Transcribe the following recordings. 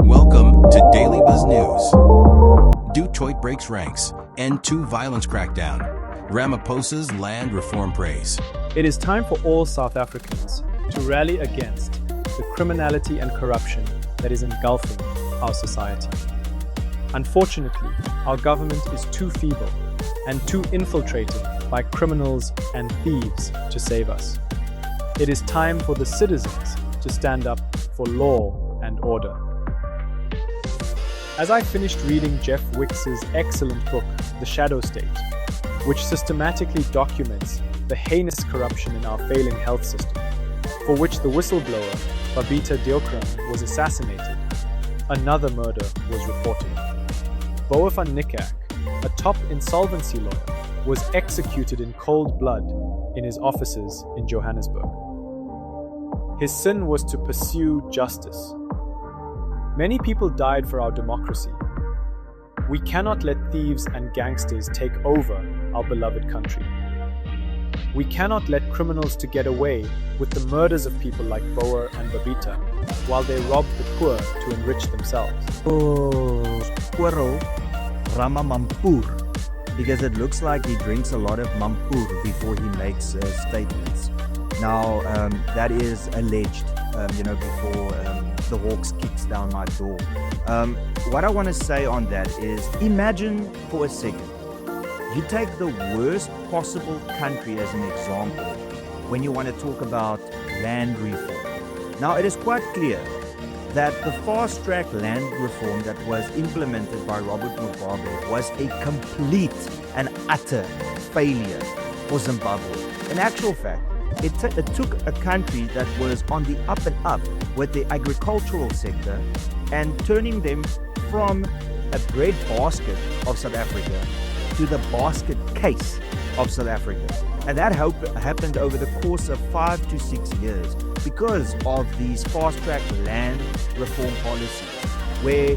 Welcome to Daily BizNews. Do Toit Breaks Ranks, End to Violence Crackdown, Ramaphosa's land reform praise. It is time for all South Africans to rally against the criminality and corruption that is engulfing our society. Unfortunately, our government is too feeble and too infiltrated by criminals and thieves to save us. It is time for the citizens to stand up for law and order. As I finished reading Jeff Wicks's excellent book, The Shadow State, which systematically documents the heinous corruption in our failing health system, for which the whistleblower, Babita Deokaran, was assassinated, another murder was reported. Boa van Niekerk, a top insolvency lawyer, was executed in cold blood in his offices in Johannesburg. His sin was to pursue justice. Many people died for our democracy. We cannot let thieves and gangsters take over our beloved country. We cannot let criminals to get away with the murders of people like Boa and Babita while they rob the poor to enrich themselves. Squirrel Ramaphosa, because it looks like he drinks a lot of mampur before he makes statements. Now, that is alleged, before the Hawks kicks down my door. What I want to say on that is, imagine for a second, you take the worst possible country as an example when you want to talk about land reform. Now, it is quite clear that the fast-track land reform that was implemented by Robert Mugabe was a complete and utter failure for Zimbabwe. In actual fact, it took a country that was on the up and up with the agricultural sector and turning them from a bread basket of South Africa to the basket case of South Africa. And that happened over the course of 5 to 6 years because of these fast-track land reform policies where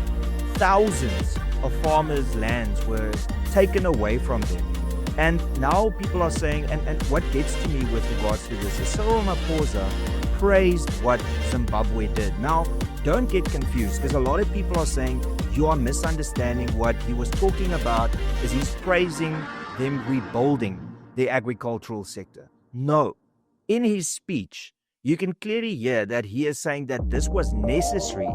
thousands of farmers' lands were taken away from them. And now people are saying, and what gets to me with regards to this is Cyril Ramaphosa praised what Zimbabwe did. Now, don't get confused, because a lot of people are saying you are misunderstanding what he was talking about is he's praising them rebuilding the agricultural sector. No. In his speech, you can clearly hear that he is saying that this was necessary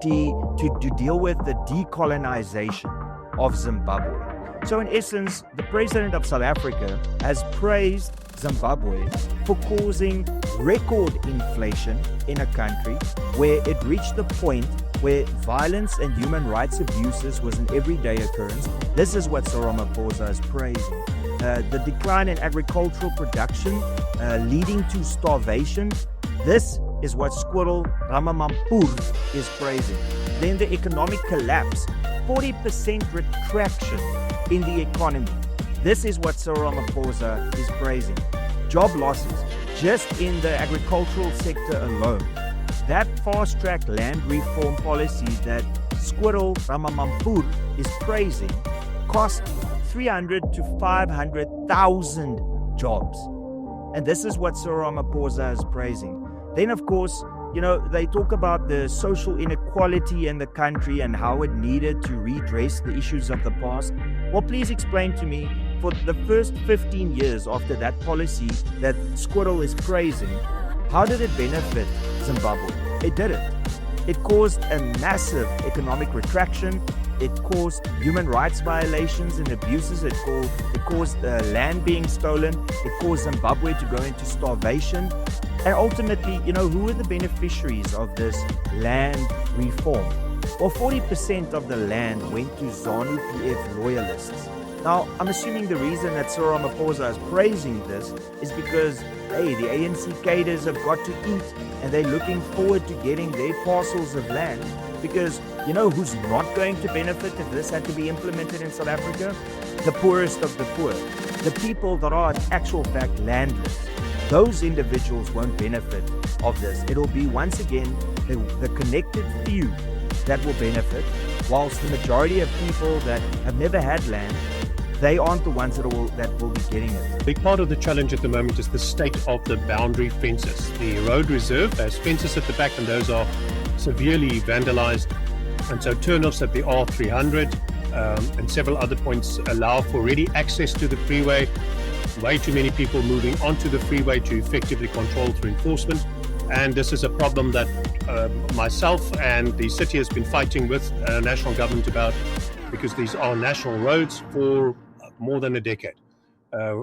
to deal with the decolonization of Zimbabwe. So in essence, the president of South Africa has praised Zimbabwe for causing record inflation in a country where it reached the point where violence and human rights abuses was an everyday occurrence. This is what Cyril Ramaphosa is praising. The decline in agricultural production leading to starvation. This is what Squirrel Ramaphosa is praising. Then the economic collapse, 40% retraction in the economy. This is what Cyril Ramaphosa is praising. Job losses, just in the agricultural sector alone. That fast-track land reform policy that Squirrel Ramaphosa is praising cost 300 to 500,000 jobs. And this is what Cyril Ramaphosa is praising. Then, of course, they talk about the social inequality in the country and how it needed to redress the issues of the past. Well, please explain to me, for the first 15 years after that policy that Squirrel is praising, how did it benefit Zimbabwe? It didn't. It caused a massive economic retraction. It caused human rights violations and abuses. It caused land being stolen. It caused Zimbabwe to go into starvation. And ultimately, who are the beneficiaries of this land reform? Well, 40% of the land went to ZANU-PF loyalists. Now, I'm assuming the reason that Cyril Ramaphosa is praising this is because, hey, the ANC cadres have got to eat and they're looking forward to getting their parcels of land. Because who's not going to benefit if this had to be implemented in South Africa? The poorest of the poor. The people that are in actual fact landless. Those individuals won't benefit of this. It'll be, once again, the connected few that will benefit, whilst the majority of people that have never had land, they aren't the ones that will be getting it. A big part of the challenge at the moment is the state of the boundary fences. The road reserve has fences at the back, and those are severely vandalized. And so turnoffs at the R300 and several other points allow for ready access to the freeway. Way too many people moving onto the freeway to effectively control through enforcement. And this is a problem that myself and the city has been fighting with national government about, because these are national roads for more than a decade.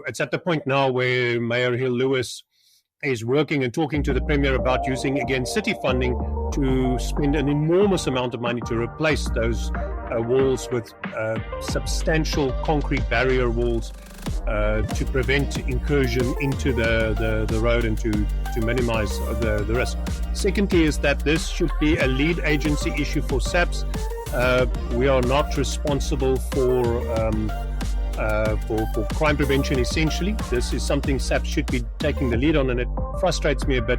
It's at the point now where Mayor Hill Lewis is working and talking to the Premier about using, again, city funding to spend an enormous amount of money to replace those walls with substantial concrete barrier walls to prevent incursion into the road and to minimize the risk. Secondly is that this should be a lead agency issue for SAPS. We are not responsible for crime prevention, essentially. This is something SAPS should be taking the lead on, and it frustrates me a bit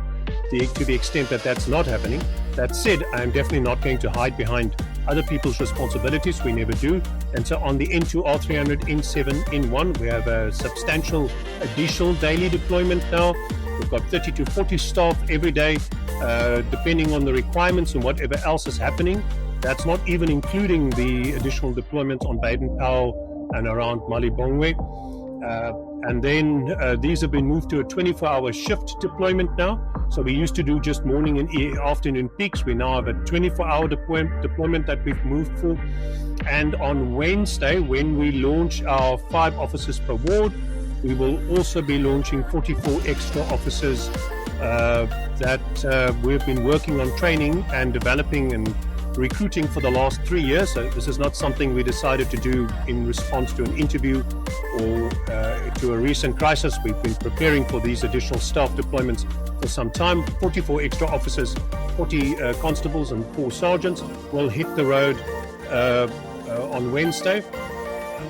to the extent that that's not happening. That said, I'm definitely not going to hide behind other people's responsibilities. We never do. And so on the N2, R300, N7, N1, we have a substantial additional daily deployment now. We've got 30 to 40 staff every day, depending on the requirements and whatever else is happening. That's not even including the additional deployment on Baden-Powell and around Malibongwe. And then these have been moved to a 24-hour shift deployment now. So we used to do just morning and afternoon peaks. We now have a 24-hour deployment that we've moved for. And on Wednesday, when we launch our 5 officers per ward, we will also be launching 44 extra officers that we've been working on training and developing and recruiting for the last 3 years. So this is not something we decided to do in response to an interview or to a recent crisis. We've been preparing for these additional staff deployments for some time. 44 extra officers, 40 constables and 4 sergeants will hit the road on Wednesday.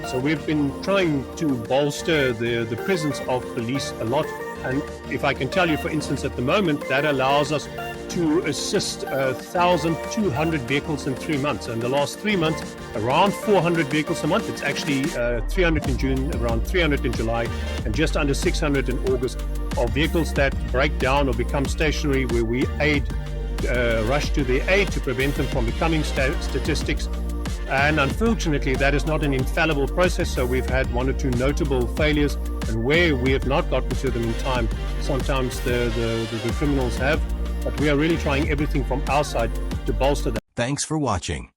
So we've been trying to bolster the presence of police a lot. And if I can tell you, for instance, at the moment, that allows us to assist 1,200 vehicles in 3 months. In the last 3 months, around 400 vehicles a month. It's actually 300 in June, around 300 in July, and just under 600 in August, of vehicles that break down or become stationary, where we rush to their aid to prevent them from becoming statistics. And unfortunately, that is not an infallible process, so we've had 1 or 2 notable failures, and where we have not gotten to them in time, sometimes the criminals have. But we are really trying everything from our side to bolster that. Thanks for watching.